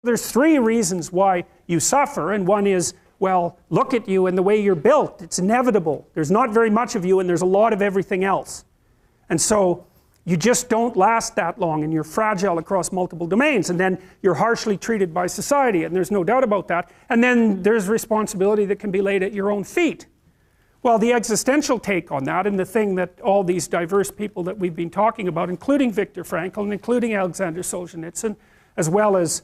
there's three reasons why you suffer, and one is, well, look at you and the way you're built. It's inevitable. There's not very much of you and there's a lot of everything else. And so you just don't last that long, and you're fragile across multiple domains, and then you're harshly treated by society, and there's no doubt about that. And then there's responsibility that can be laid at your own feet. Well, the existential take on that, and the thing that all these diverse people that we've been talking about, including Viktor Frankl and including Alexander Solzhenitsyn, as well as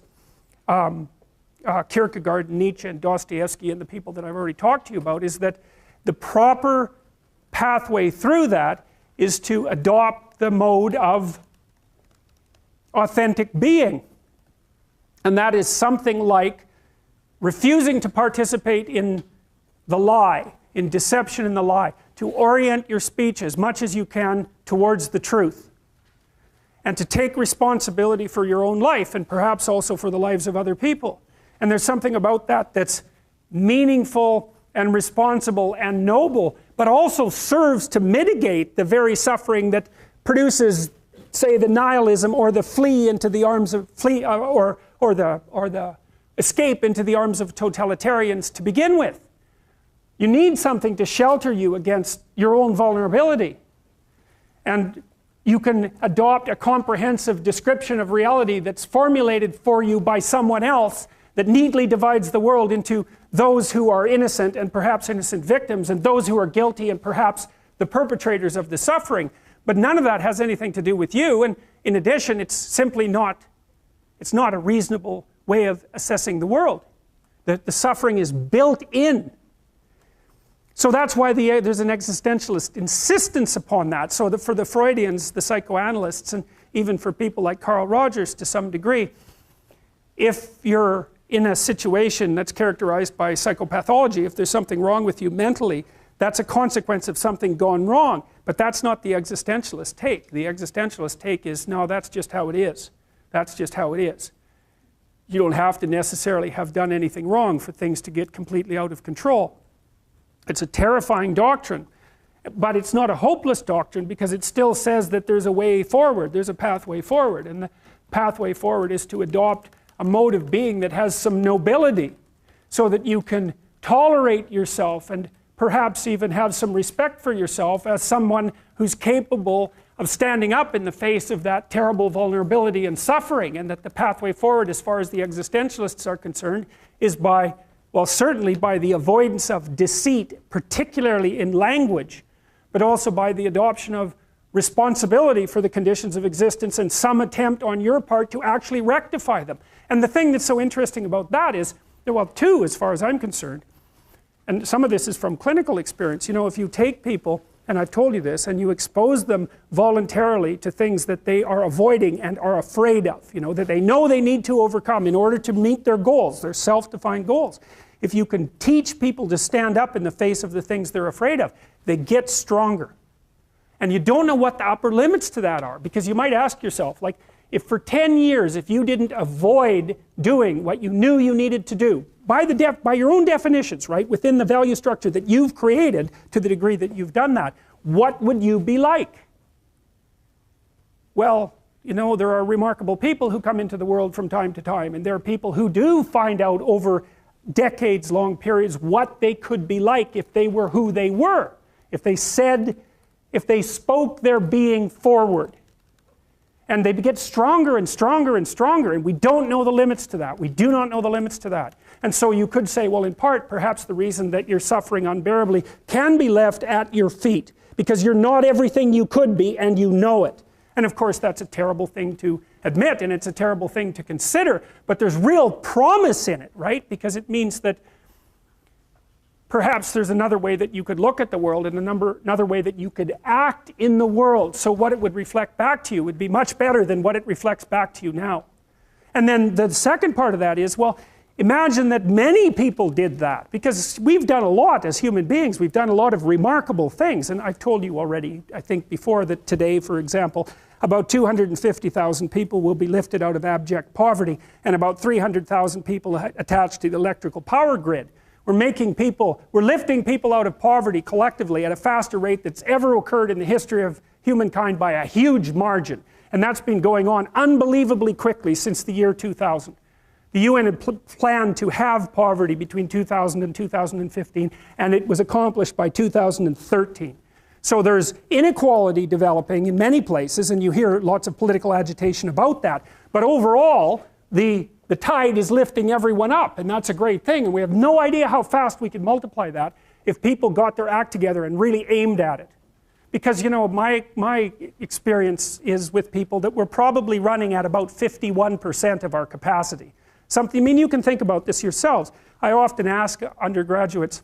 Kierkegaard, Nietzsche, and Dostoevsky, and the people that I've already talked to you about, is that the proper pathway through that is to adopt the mode of authentic being. And that is something like refusing to participate in the lie, in deception and the lie, to orient your speech as much as you can towards the truth, and to take responsibility for your own life, and perhaps also for the lives of other people. And there's something about that that's meaningful and responsible and noble, but also serves to mitigate the very suffering that produces, say, the nihilism, or the flee into the arms of or the escape into the arms of totalitarians to begin with. You need something to shelter you against your own vulnerability. And you can adopt a comprehensive description of reality that's formulated for you by someone else, that neatly divides the world into those who are innocent and perhaps innocent victims, and those who are guilty and perhaps the perpetrators of the suffering. But none of that has anything to do with you, and in addition, it's simply not, it's not a reasonable way of assessing the world. The suffering is built in. So that's why there's an existentialist insistence upon that. So that for the Freudians, the psychoanalysts, and even for people like Carl Rogers to some degree, if you're in a situation that's characterized by psychopathology, if there's something wrong with you mentally, that's a consequence of something gone wrong. But that's not the existentialist take. The existentialist take is, no, that's just how it is. That's just how it is. You don't have to necessarily have done anything wrong for things to get completely out of control. It's a terrifying doctrine, but it's not a hopeless doctrine, because it still says that there's a way forward, there's a pathway forward, and the pathway forward is to adopt a mode of being that has some nobility, so that you can tolerate yourself and perhaps even have some respect for yourself as someone who's capable of standing up in the face of that terrible vulnerability and suffering, and that the pathway forward, as far as the existentialists are concerned, is by, well, certainly by the avoidance of deceit, particularly in language, but also by the adoption of responsibility for the conditions of existence, and some attempt on your part to actually rectify them. And the thing that's so interesting about that is, well, two, as far as I'm concerned, and some of this is from clinical experience, you know, if you take people, and I've told you this, and you expose them voluntarily to things that they are avoiding and are afraid of, you know, that they know they need to overcome in order to meet their goals, their self-defined goals. If you can teach people to stand up in the face of the things they're afraid of, they get stronger. And you don't know what the upper limits to that are, because you might ask yourself, like, if for 10 years, if you didn't avoid doing what you knew you needed to do, by your own definitions, right, within the value structure that you've created, to the degree that you've done that, what would you be like? Well, you know, there are remarkable people who come into the world from time to time, and there are people who do find out over decades-long periods what they could be like if they were who they were, if they spoke their being forward. And they get stronger and stronger and stronger, and we don't know the limits to that. We do not know the limits to that. And so you could say, well, in part, perhaps the reason that you're suffering unbearably can be left at your feet, because you're not everything you could be, and you know it. And of course, that's a terrible thing to admit, and it's a terrible thing to consider, but there's real promise in it, right? Because it means that perhaps there's another way that you could look at the world, and another way that you could act in the world, so what it would reflect back to you would be much better than what it reflects back to you now. And then the second part of that is, well, imagine that many people did that, because we've done a lot as human beings. We've done a lot of remarkable things, and I've told you already, I think before, that today, for example, about 250,000 people will be lifted out of abject poverty, and about 300,000 people attached to the electrical power grid. We're lifting people out of poverty collectively at a faster rate that's ever occurred in the history of humankind by a huge margin. And that's been going on unbelievably quickly since the year 2000. The UN had planned to have poverty between 2000 and 2015, and it was accomplished by 2013. So there's inequality developing in many places, and you hear lots of political agitation about that. But overall, the tide is lifting everyone up, and that's a great thing. And we have no idea how fast we could multiply that if people got their act together and really aimed at it. Because, you know, my experience is with people that we're probably running at about 51% of our capacity. Something, I mean, you can think about this yourselves. I often ask undergraduates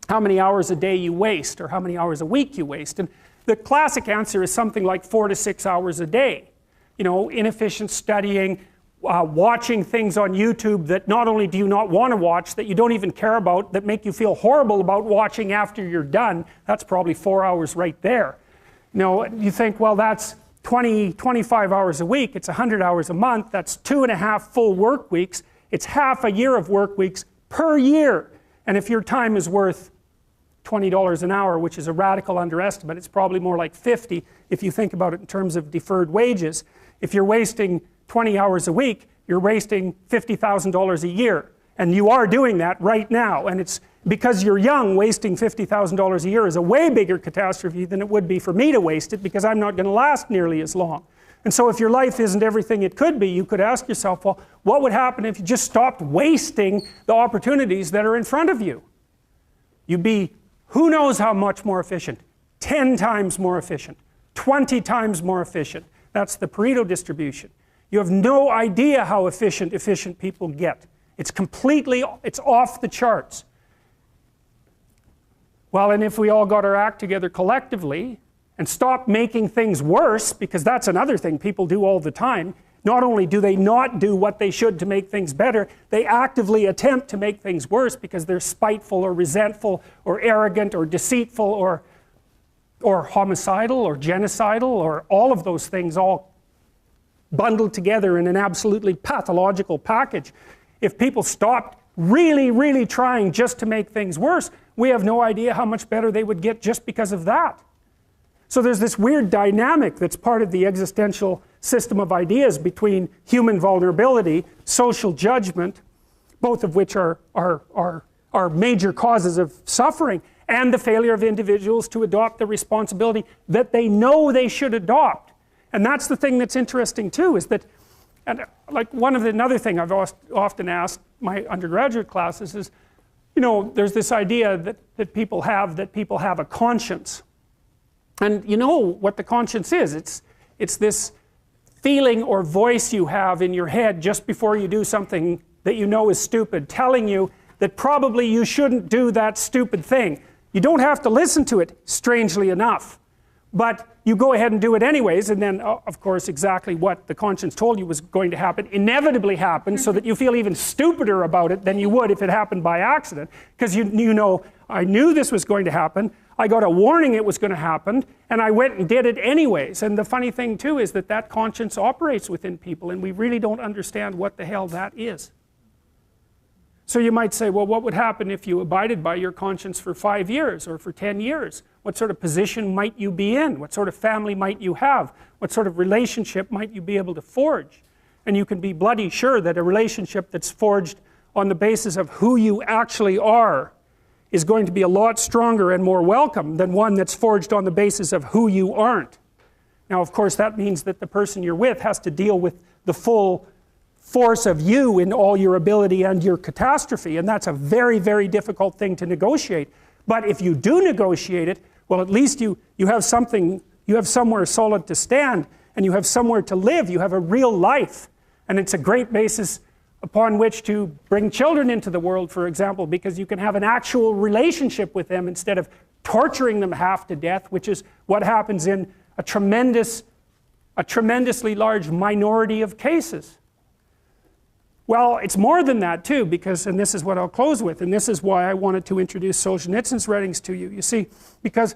how many hours a day you waste or how many hours a week you waste. And the classic answer is something like 4 to 6 hours a day. You know, inefficient studying, watching things on YouTube that not only do you not want to watch, that you don't even care about, that make you feel horrible about watching after you're done. That's probably 4 hours right there. You know, you think, well, that's 25 hours a week, it's 100 hours a month, that's 2.5 full work weeks, it's half a year of work weeks per year. And if your time is worth $20 an hour, which is a radical underestimate, it's probably more like 50 if you think about it in terms of deferred wages. If you're wasting 20 hours a week, you're wasting $50,000 a year. And you are doing that right now. And it's because you're young, wasting $50,000 a year is a way bigger catastrophe than it would be for me to waste it, because I'm not going to last nearly as long. And so if your life isn't everything it could be, you could ask yourself, well, what would happen if you just stopped wasting the opportunities that are in front of you? You'd be, who knows how much more efficient? 10 times more efficient, 20 times more efficient. That's the Pareto distribution. You have no idea how efficient people get. It's off the charts. Well, and if we all got our act together collectively and stopped making things worse, because that's another thing people do all the time, not only do they not do what they should to make things better, they actively attempt to make things worse because they're spiteful or resentful or arrogant or deceitful or homicidal or genocidal or all of those things all bundled together in an absolutely pathological package. If people stopped really, really trying just to make things worse, we have no idea how much better they would get just because of that. So there's this weird dynamic that's part of the existential system of ideas between human vulnerability, social judgment, both of which are major causes of suffering, and the failure of individuals to adopt the responsibility that they know they should adopt. And that's the thing that's interesting too, is that, and like another thing I've often asked my undergraduate classes is, you know, there's this idea that people have a conscience. And you know what the conscience is. It's this feeling or voice you have in your head just before you do something that you know is stupid, telling you that probably you shouldn't do that stupid thing. You don't have to listen to it, strangely enough. But you go ahead and do it anyways, and then, of course, exactly what the conscience told you was going to happen inevitably happens, so that you feel even stupider about it than you would if it happened by accident. Because you know, I knew this was going to happen, I got a warning it was going to happen, and I went and did it anyways. And the funny thing too is that conscience operates within people, and we really don't understand what the hell that is. So you might say, well, what would happen if you abided by your conscience for 5 years or for 10 years? What sort of position might you be in? What sort of family might you have? What sort of relationship might you be able to forge? And you can be bloody sure that a relationship that's forged on the basis of who you actually are is going to be a lot stronger and more welcome than one that's forged on the basis of who you aren't. Now, of course, that means that the person you're with has to deal with the full force of you in all your ability and your catastrophe, and that's a very, very difficult thing to negotiate. But if you do negotiate it, well, at least you have something, you have somewhere solid to stand, and you have somewhere to live, you have a real life, and it's a great basis upon which to bring children into the world, for example, because you can have an actual relationship with them instead of torturing them half to death, which is what happens in a tremendously large minority of cases. Well, it's more than that too, because, and this is what I'll close with, and this is why I wanted to introduce Solzhenitsyn's writings to you. You see, because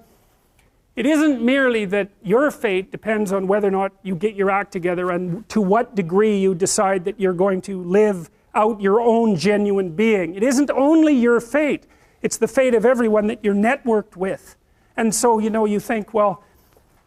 it isn't merely that your fate depends on whether or not you get your act together and to what degree you decide that you're going to live out your own genuine being. It isn't only your fate, it's the fate of everyone that you're networked with. And so, you know, you think, well,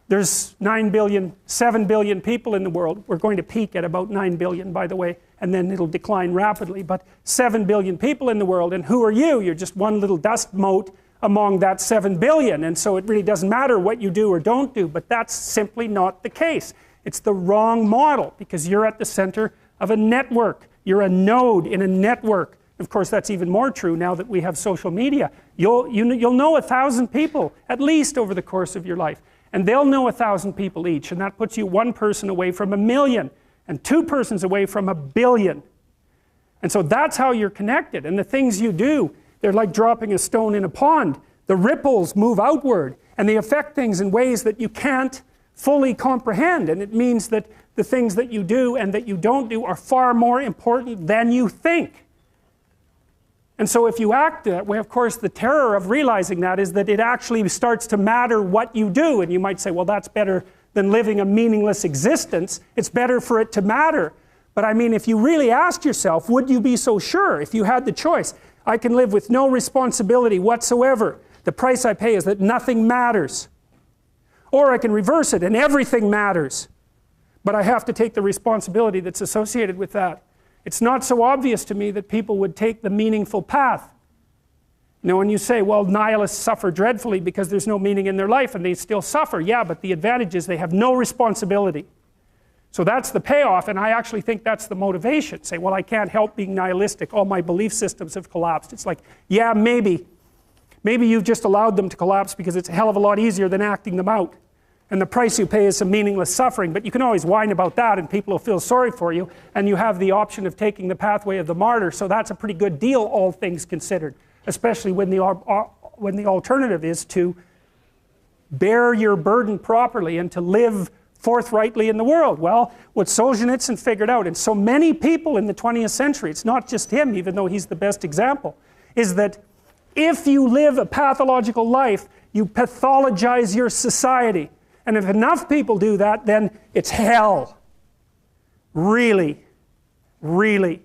there's 9 billion, 7 billion people in the world. We're going to peak at about 9 billion, by the way. and then it'll decline rapidly. But 7 billion people in the world, and who are you? You're just one little dust mote among that 7 billion, and so it really doesn't matter what you do or don't do, but that's simply not the case. It's the wrong model, because you're at the center of a network. You're a node in a network. Of course, that's even more true now that we have social media. You'll know 1,000 people, at least, over the course of your life. And they'll know 1,000 people each, and that puts you one person away from 1,000,000, and two persons away from 1,000,000,000. And so that's how you're connected, and the things you do, they're like dropping a stone in a pond. The ripples move outward, and they affect things in ways that you can't fully comprehend, and it means that the things that you do and that you don't do are far more important than you think. And so if you act that way, of course, the terror of realizing that is that it actually starts to matter what you do, and you might say, well, that's better than living a meaningless existence. It's better for it to matter. But I mean, if you really asked yourself, would you be so sure if you had the choice? I can live with no responsibility whatsoever. The price I pay is that nothing matters. Or I can reverse it and everything matters. But I have to take the responsibility that's associated with that. It's not so obvious to me that people would take the meaningful path. You know, when you say, well, nihilists suffer dreadfully because there's no meaning in their life and they still suffer. Yeah, but the advantage is they have no responsibility. So that's the payoff, and I actually think that's the motivation. Say, well, I can't help being nihilistic. All my belief systems have collapsed. It's like, yeah, maybe. Maybe you've just allowed them to collapse because it's a hell of a lot easier than acting them out. And the price you pay is some meaningless suffering, but you can always whine about that and people will feel sorry for you, and you have the option of taking the pathway of the martyr, so that's a pretty good deal, all things considered, especially when the alternative is to bear your burden properly and to live forthrightly in the world. Well, what Solzhenitsyn figured out, and so many people in the 20th century, it's not just him, even though he's the best example, is that if you live a pathological life, you pathologize your society. And if enough people do that, then it's hell. Really. Really.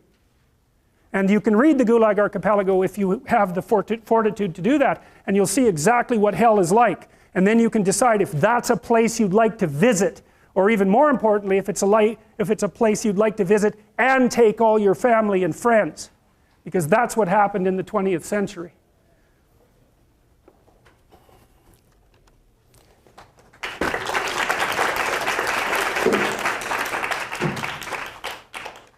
And you can read the Gulag Archipelago if you have the fortitude to do that, and you'll see exactly what hell is like. And then you can decide if that's a place you'd like to visit, or even more importantly, if it's a place you'd like to visit and take all your family and friends. Because that's what happened in the 20th century.